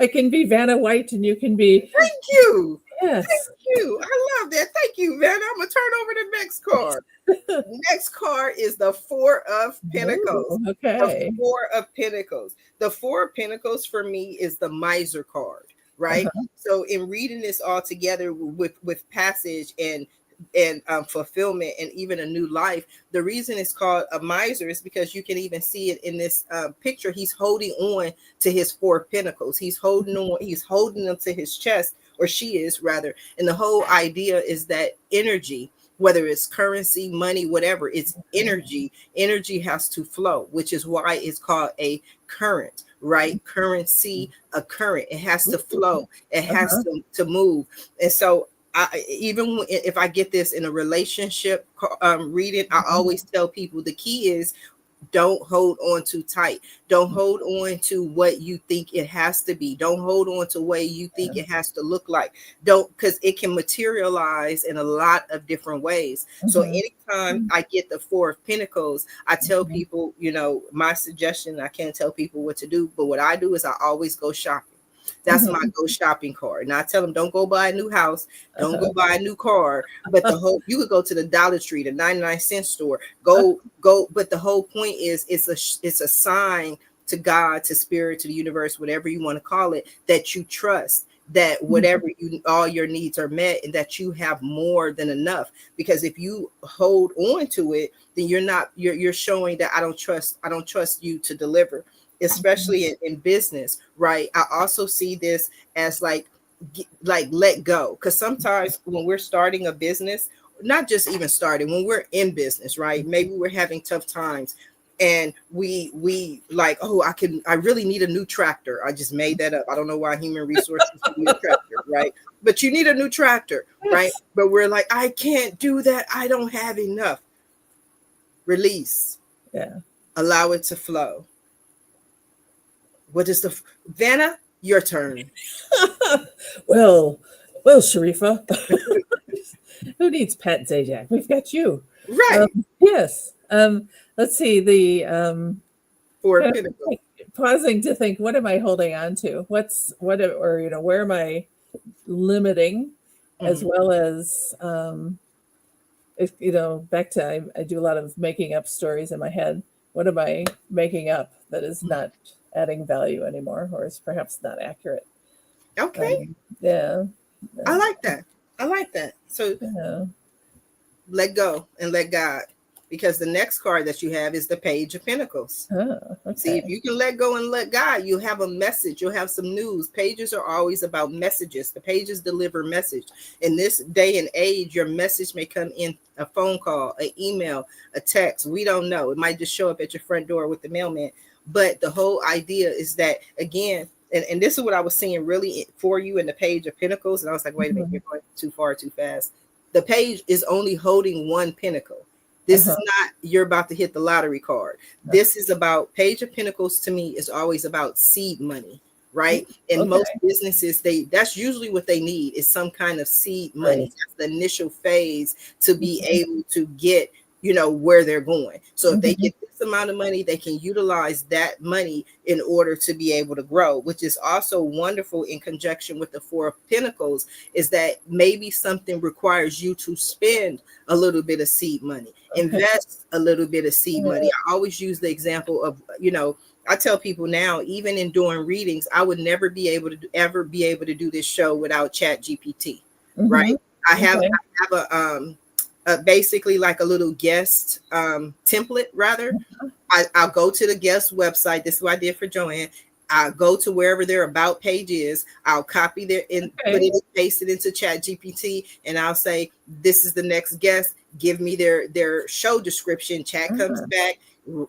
S2: I can be Vanna White and you can be.
S1: Thank you.
S2: Yes.
S1: Thank you. I love that. Thank you, Vanna. I'm going to turn over the next card. The next card is the Four of Pentacles.
S2: Ooh, okay.
S1: The Four of Pentacles. The Four of Pentacles for me is the Miser card, right? So in reading this all together with passage and fulfillment and even a new life, the reason it's called a miser is because you can even see it in this picture. He's holding on to his Four of Pentacles. He's holding them to his chest, or she is rather. And the whole idea is that energy, whether it's currency, money, whatever, it's energy. Energy has to flow, which is why it's called a current, right? Currency, a current. It has to flow. It has to move. And so even if I get this in a relationship reading, I always tell people the key is don't hold on too tight. Don't hold on to what you think it has to be. Don't hold on to what you think it has to look like. Because it can materialize in a lot of different ways. So anytime I get the Four of Pentacles, I tell people, my suggestion, I can't tell people what to do, but what I do is I always go shopping. That's my go shopping card. And I tell them, don't go buy a new house, don't go buy a new car, but you could go to the Dollar Tree, the 99-cent store, go. But the whole point is it's a sign to God, to spirit, to the universe, whatever you want to call it, that you trust that whatever all your needs are met, and that you have more than enough. Because if you hold on to it, then you're showing that I don't trust you to deliver, especially in business, right? I also see this as like let go, because sometimes when we're starting a business, not just even starting, when we're in business, right? Maybe we're having tough times, and we like, oh, I really need a new tractor. I just made that up. I don't know why Human Resources need a tractor, right? But you need a new tractor, right? But we're like, I can't do that. I don't have enough. Release.
S2: Yeah.
S1: Allow it to flow. What is Vanna? Your turn.
S2: Well, Sharifah. Who needs Pat Zajac? We've got you.
S1: Right.
S2: Yes. Let's see. The
S1: Four of Pentacles.
S2: Pausing to think, what am I holding on to? Where am I limiting, as well as back to I do a lot of making up stories in my head. What am I making up that is not adding value anymore, or is perhaps not accurate?
S1: Okay.
S2: Yeah.
S1: I like that. So let go and let God, because the next card that you have is the Page of Pentacles.
S2: Oh, okay.
S1: See, if you can let go and let God, you'll have a message. You'll have some news. Pages are always about messages. The pages deliver message. In this day and age, your message may come in a phone call, an email, a text. We don't know. It might just show up at your front door with the mailman. But the whole idea is that, again, and this is what I was seeing really for you in the Page of Pentacles. And I was like, wait a minute, you're going too far, too fast. The page is only holding one pentacle. This is not, you're about to hit the lottery card. This is about, Page of Pentacles to me is always about seed money, right? And most businesses, that's usually what they need, is some kind of seed money. Right. That's the initial phase to be able to get, where they're going. So if they get this amount of money, they can utilize that money in order to be able to grow, which is also wonderful in conjunction with the Four of Pentacles, is that maybe something requires you to spend a little bit of seed money, invest a little bit of seed money. I always use the example of, I tell people now, even in doing readings, I would never be able to do this show without Chat GPT, right? I have basically like a little guest template, rather. I'll go to the guest website. This is what I did for Joanne. I'll go to wherever their about page is. I'll copy put it, paste it into Chat GPT, and I'll say, this is the next guest. Give me their show description. Chat comes back,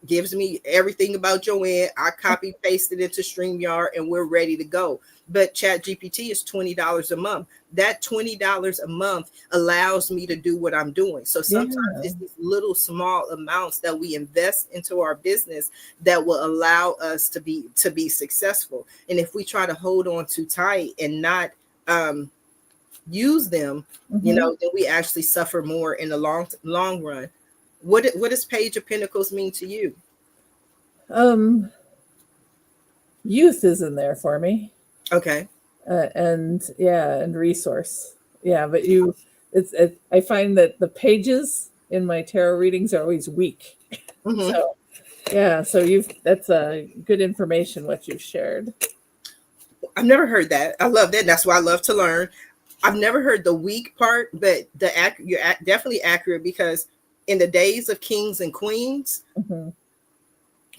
S1: gives me everything about Joanne. I copy, paste it into StreamYard, and we're ready to go. But Chat GPT is $20 a month. That $20 a month allows me to do what I'm doing. So sometimes it's these little small amounts that we invest into our business that will allow us to be successful. And if we try to hold on too tight and not use them, then we actually suffer more in the long run. What does Page of Pentacles mean to you?
S2: Youth is in there for me.
S1: Okay.
S2: And resource. Yeah, but I find that the pages in my tarot readings are always weak. So that's a good information what you've shared.
S1: I've never heard that. I love that. That's why I love to learn. I've never heard the weak part, but you're definitely accurate, because in the days of kings and queens,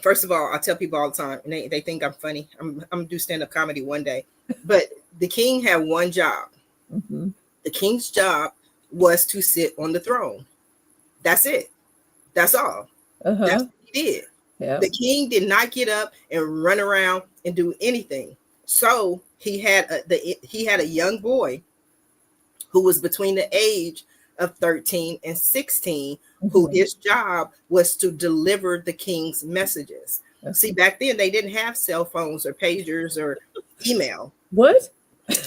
S1: first of all, I tell people all the time, and they think I'm funny. I'm gonna do stand-up comedy one day. But the king had one job. The king's job was to sit on the throne. That's it. That's all. That's what he did. The king did not get up and run around and do anything. So he had a young boy who was between the age of 13 and 16, who his job was to deliver the king's messages. See, back then they didn't have cell phones or pagers or email.
S2: What?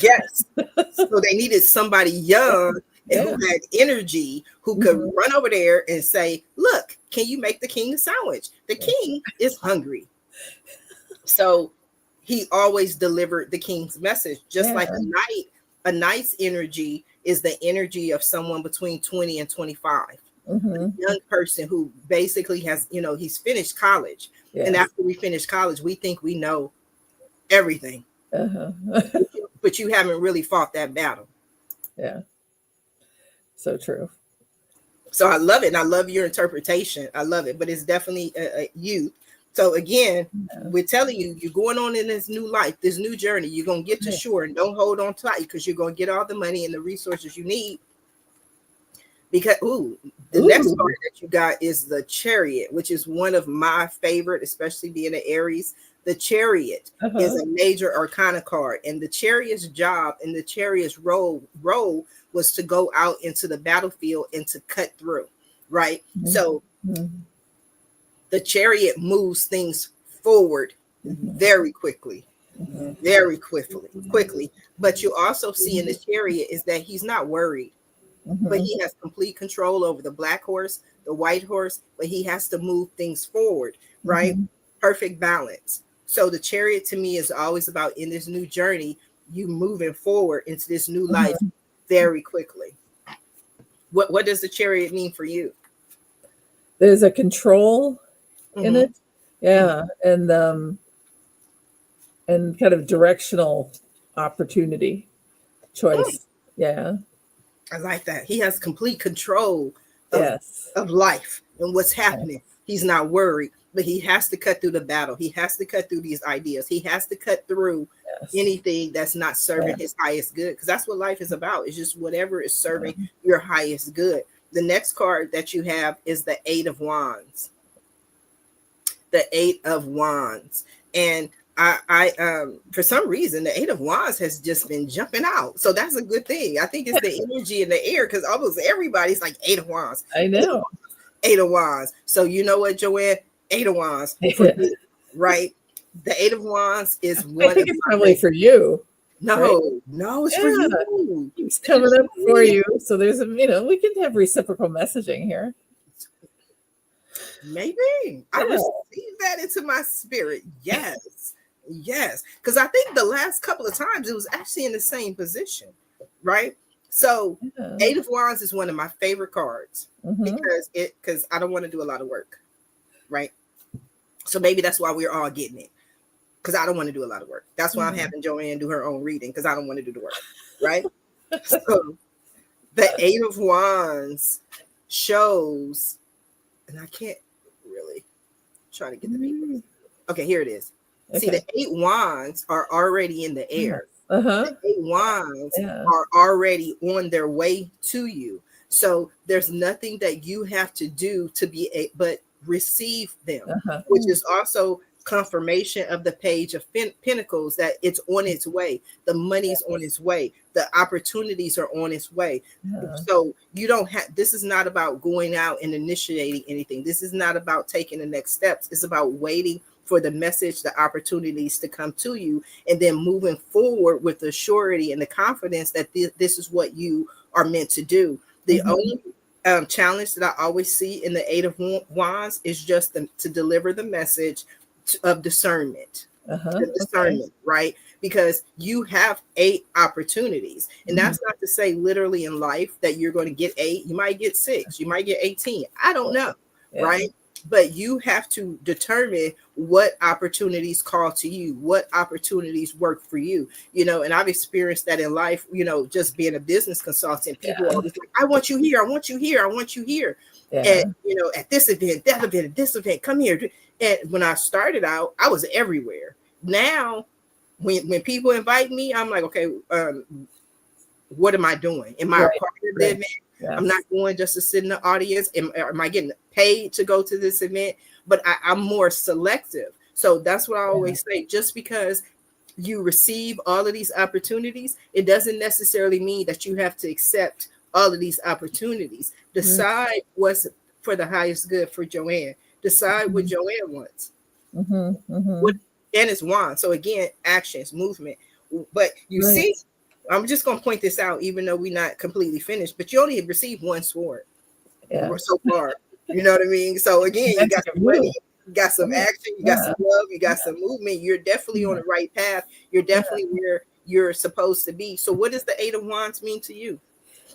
S1: Yes. So they needed somebody young and who had energy, who could run over there and say, look, can you make the king a sandwich? The king is hungry. So he always delivered the king's message. Just like a knight's energy is the energy of someone between 20 and 25. A young person who basically has, he's finished college.
S2: Yes.
S1: And after we finish college, we think we know everything. But you haven't really fought that battle.
S2: Yeah. So true.
S1: So I love it. And I love your interpretation. I love it. But it's definitely youth. So again, we're telling you, you're going on in this new life, this new journey. You're going to get to shore, and don't hold on tight, because you're going to get all the money and the resources you need. Because the next part that you got is the Chariot, which is one of my favorite, especially being an Aries. The Chariot is a major arcana card, and the Chariot's job and the Chariot's role was to go out into the battlefield and to cut through, right? So the Chariot moves things forward very quickly, quickly. But you also see in the Chariot is that he's not worried, but he has complete control over the black horse, the white horse, but he has to move things forward, right? Perfect balance. So the Chariot to me is always about, in this new journey, you moving forward into this new life very quickly. What does the Chariot mean for you?
S2: There's a control in it. Yeah. And kind of directional opportunity choice. Yeah.
S1: I like that. He has complete control of life and what's happening. He's not worried, but he has to cut through the battle. He has to cut through these ideas. He has to cut through anything that's not serving his highest good, because that's what life is about. It's just whatever is serving your highest good. The next card that you have is the Eight of Wands. The Eight of Wands. And I for some reason, the Eight of Wands has just been jumping out. So that's a good thing. I think it's the energy in the air, because almost everybody's like Eight of Wands.
S2: I know.
S1: Eight of Wands. So you know what, Joanne? Eight of Wands. Right? The Eight of Wands is one.
S2: I think it's probably for you.
S1: No, it's for you.
S2: It's coming up for you. So there's we can have reciprocal messaging here.
S1: Maybe. I received that into my spirit. Yes. Because I think the last couple of times it was actually in the same position, right? So Eight of Wands is one of my favorite cards because I don't want to do a lot of work, right? So maybe that's why we're all getting it, because I don't want to do a lot of work. That's why I'm having Joanne do her own reading, because I don't want to do the work, right? So the Eight of Wands shows, and I can't really try to get the people. Okay, here it is. See, the Eight Wands are already in the air. The Eight Wands are already on their way to you. So there's nothing that you have to do to be but receive them, which is also confirmation of the Page of Pentacles, that it's on its way. The money's on its way. The opportunities are on its way. So you don't have, this is not about going out and initiating anything. This is not about taking the next steps. It's about waiting for the message, the opportunities to come to you, and then moving forward with the surety and the confidence that this is what you are meant to do. The only challenge that I always see in the Eight of Wands is just to deliver the message of discernment. Right? Because you have 8 opportunities, and that's not to say literally in life that you're going to get 8. You might get 6, you might get 18. I don't know, right? But you have to determine what opportunities call to you, what opportunities work for you, and I've experienced that in life, just being a business consultant. People are always like, I want you here, I want you here, I want you here. And, at this event, that event, this event, come here. And when I started out, I was everywhere. Now, when people invite me, I'm like, okay, what am I doing? Am I a part of the event? I'm not going just to sit in the audience. Am I getting paid to go to this event? But I'm more selective. So that's what I always say. Just because you receive all of these opportunities, it doesn't necessarily mean that you have to accept all of these opportunities. Decide what's for the highest good for Joanne. Decide what Joanne wants. And it's Wand. So again, actions, movement. But you see, I'm just going to point this out, even though we're not completely finished, but you only have received one sword so far. You know what I mean? So again, you got the money. You got some action, you got some love, you got some movement. You're definitely on the right path. You're definitely where you're supposed to be. So what does the Eight of Wands mean to you?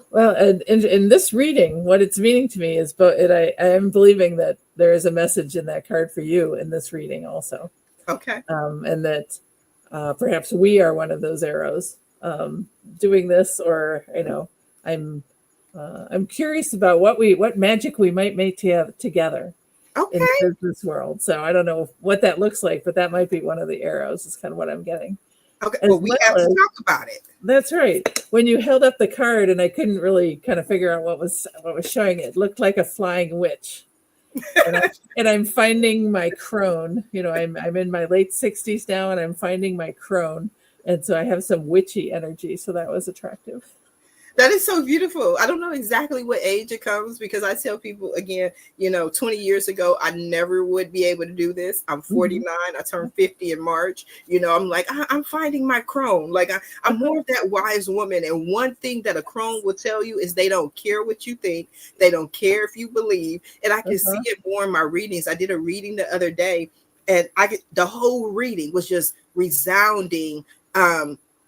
S2: Well, in this reading, what it's meaning to me is, but I am believing that there is a message in that card for you in this reading also.
S1: Okay.
S2: And that perhaps we are one of those arrows doing this, or I'm curious about what magic we might make together in the business world. So I don't know what that looks like, but that might be one of the arrows. Is kind of what I'm getting.
S1: Okay. Well, we have to talk about it.
S2: That's right. When you held up the card, and I couldn't really kind of figure out what was showing, it looked like a flying witch. And I'm finding my crone. I'm in my late 60s now, and I'm finding my crone, and so I have some witchy energy. So that was attractive.
S1: That is so beautiful. I don't know exactly what age it comes, because I tell people again, 20 years ago, I never would be able to do this. I'm 49. I turned 50 in March. I'm like, I'm finding my crone. Like I'm more of that wise woman. And one thing that a crone will tell you is they don't care what you think. They don't care if you believe. And I can see it more in my readings. I did a reading the other day, and the whole reading was just resounding.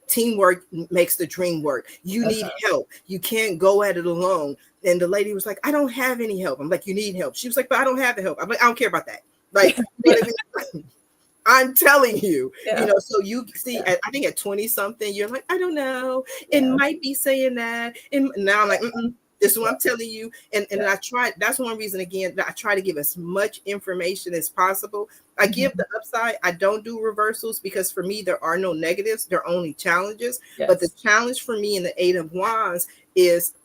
S1: Teamwork makes the dream work. You need help. You can't go at it alone. And the lady was like, I don't have any help. I'm like, you need help. She was like, but I don't have the help. I'm like, I don't care about that. Like, I'm telling you, so you see, I think at 20 something, you're like, I don't know. It might be saying that. And now I'm like, this is what I'm telling you. And I try, that's one reason, again, that I try to give as much information as possible. I give the upside. I don't do reversals, because for me, there are no negatives. There are only challenges. Yes. But the challenge for me in the Eight of Wands is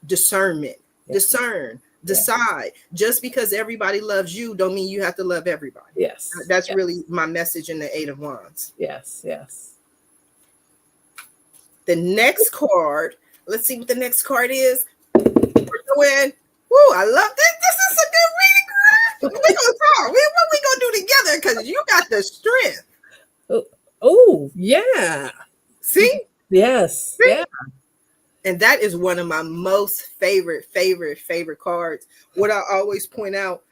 S1: discernment. Discern, decide. Just because everybody loves you don't mean you have to love everybody.
S2: Yes.
S1: That's really my message in the Eight of Wands.
S2: Yes.
S1: The next card, let's see what the next card is. Joanne, woo, I love this. This is a good reading, girl. We're gonna talk. What we gonna do together? Because you got the strength.
S2: Oh, yeah.
S1: See?
S2: Yes. See? Yeah.
S1: And that is one of my most favorite cards. What I always point out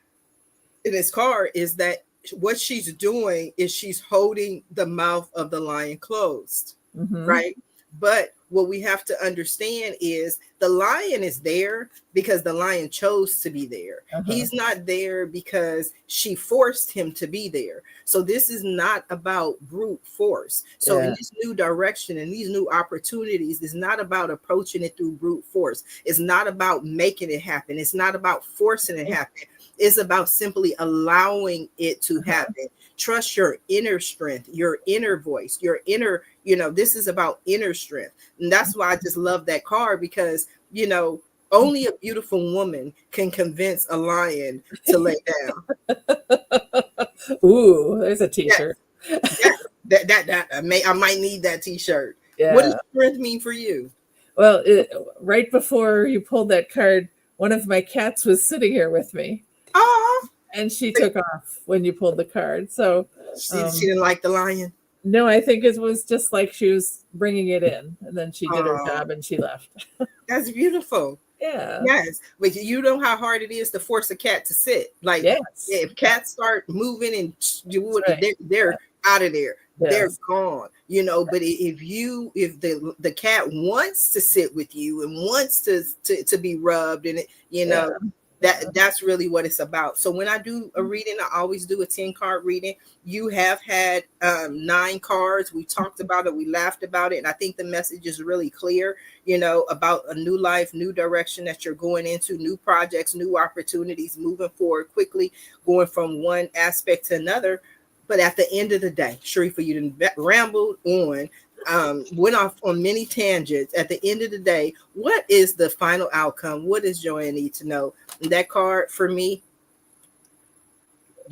S1: in this card is that what she's doing is she's holding the mouth of the lion closed, right? But what we have to understand is the lion is there because the lion chose to be there. He's not there because she forced him to be there. So this is not about brute force. So in this new direction and these new opportunities, it's not about approaching it through brute force. It's not about making it happen. It's not about forcing it happen. It's about simply allowing it to happen. Trust your inner strength, your inner voice, your inner, this is about inner strength. And that's why I just love that card, because, only a beautiful woman can convince a lion to lay down.
S2: Ooh, there's a t-shirt.
S1: I might need that t-shirt.
S2: Yeah.
S1: What does strength mean for you?
S2: Well, right before you pulled that card, one of my cats was sitting here with me.
S1: Oh.
S2: And she took off when you pulled the card. So
S1: she didn't like the lion.
S2: No, I think it was just like she was bringing it in, and then she did her job and she left.
S1: That's beautiful.
S2: Yeah.
S1: Yes. But you know how hard it is to force a cat to sit. Like, if cats start moving and they're out of there. Yes. They're gone, but if the cat wants to sit with you and wants to be rubbed, and that's really what it's about. So when I do a reading, I always do a 10-card reading. You have had 9 cards. We talked about it. We laughed about it. And I think the message is really clear, about a new life, new direction that you're going into, new projects, new opportunities, moving forward quickly, going from one aspect to another. But at the end of the day, Sharifah, you didn't ramble on, went off on many tangents. At the end of the day, what is the final outcome? What does Joanne need to know? And that card for me,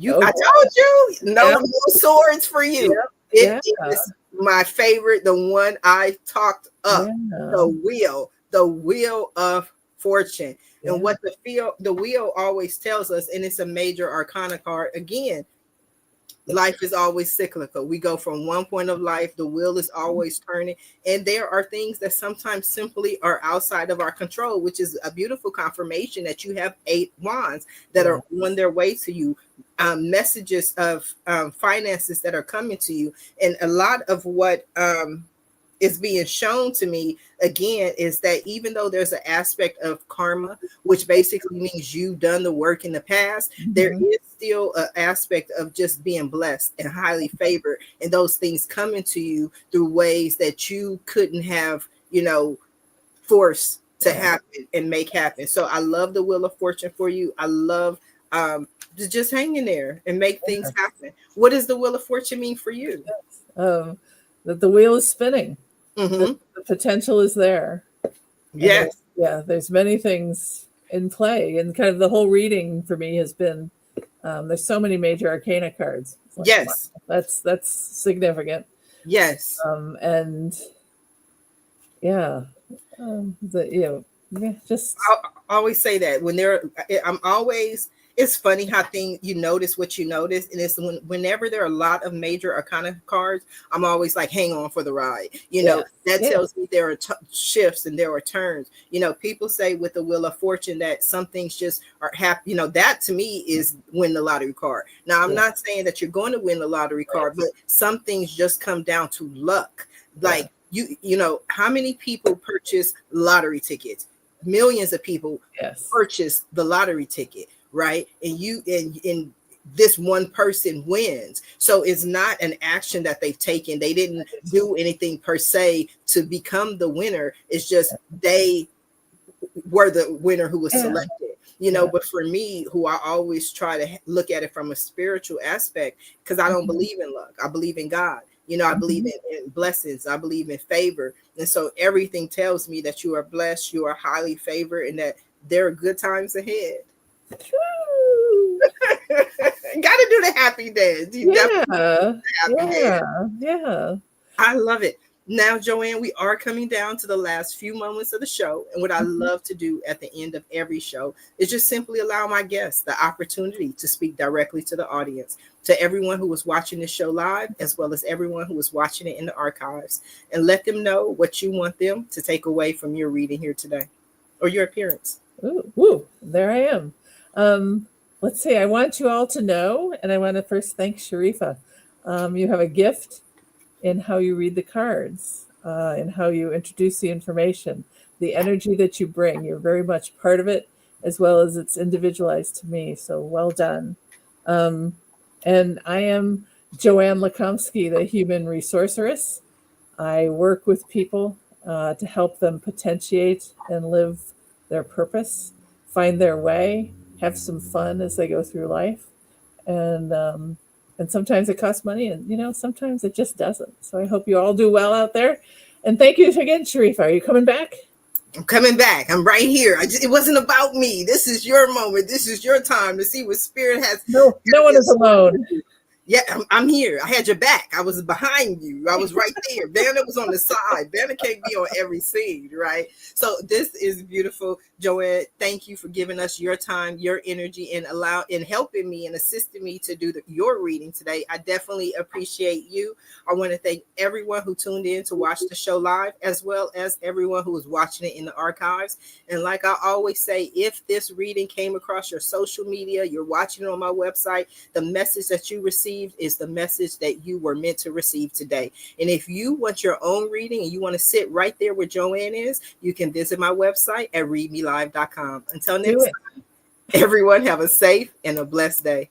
S1: I told you, no swords for you. It is my favorite, the one I talked up, the wheel of fortune. And what the wheel always tells us, and it's a major arcana card again. Life is always cyclical. We go from one point of life, the wheel is always turning, and there are things that sometimes simply are outside of our control, which is a beautiful confirmation that you have 8 wands that are on their way to you, messages of finances that are coming to you. And a lot of what is being shown to me again is that even though there's an aspect of karma, which basically means you've done the work in the past, there is still an aspect of just being blessed and highly favored, and those things coming to you through ways that you couldn't have, forced to happen and make happen. So I love the Wheel of Fortune for you. I love just hang in there and make things happen. What does the Wheel of Fortune mean for you?
S2: That the wheel is spinning. The potential is there.
S1: Yes.
S2: There's many things in play, and kind of the whole reading for me has been there's so many major arcana cards. Like,
S1: yes.
S2: Wow, that's significant.
S1: Yes.
S2: Just
S1: I always say that when it's funny how you notice what you notice, and it's whenever there are a lot of major arcana cards, I'm always like, hang on for the ride. That tells me there are shifts and there are turns. People say with the Wheel of Fortune that some things just are happy. That to me is win the lottery card. Now I'm not saying that you're going to win the lottery card, but some things just come down to luck. Like how many people purchase lottery tickets? Millions of people purchase the lottery ticket, right? And this one person wins. So it's not an action that they've taken. They didn't do anything per se to become the winner. It's just they were the winner who was selected. But for me, who I always try to look at it from a spiritual aspect, because I don't believe in luck. I believe in God. I believe in blessings. I believe in favor. And so everything tells me that you are blessed, you are highly favored, and that there are good times ahead. Got to do the happy dance. I love it. Now, Joanne, we are coming down to the last few moments of the show. And what I love to do at the end of every show is just simply allow my guests the opportunity to speak directly to the audience, to everyone who was watching this show live, as well as everyone who was watching it in the archives, and let them know what you want them to take away from your reading here today or your appearance.
S2: Ooh, there I am. Let's see. I want you all to know, and I want to first thank Sharifah. You have a gift in how you read the cards, in how you introduce the information, the energy that you bring. You're very much part of it, as well as it's individualized to me. So well done. And I am Joanne Lakomski, the Human Resorceress. I work with people to help them potentiate and live their purpose, find their way, have some fun as they go through life. And sometimes it costs money, and sometimes it just doesn't. So I hope you all do well out there. And thank you again, Sharifah. Are you coming back?
S1: I'm coming back. I'm right here. It wasn't about me. This is your moment. This is your time to see what Spirit has.
S2: No one is alone.
S1: Yeah, I'm here. I had your back. I was behind you. I was right there. Vanna was on the side. Vanna can't be on every scene, right? So this is beautiful. Joanne, thank you for giving us your time, your energy, and helping me and assisting me to do your reading today. I definitely appreciate you. I want to thank everyone who tuned in to watch the show live, as well as everyone who was watching it in the archives. And like I always say, if this reading came across your social media, you're watching it on my website, the message that you received is the message that you were meant to receive today. And if you want your own reading and you want to sit right there where Joanne is, you can visit my website at readmelive.com. Until next time, everyone have a safe and a blessed day.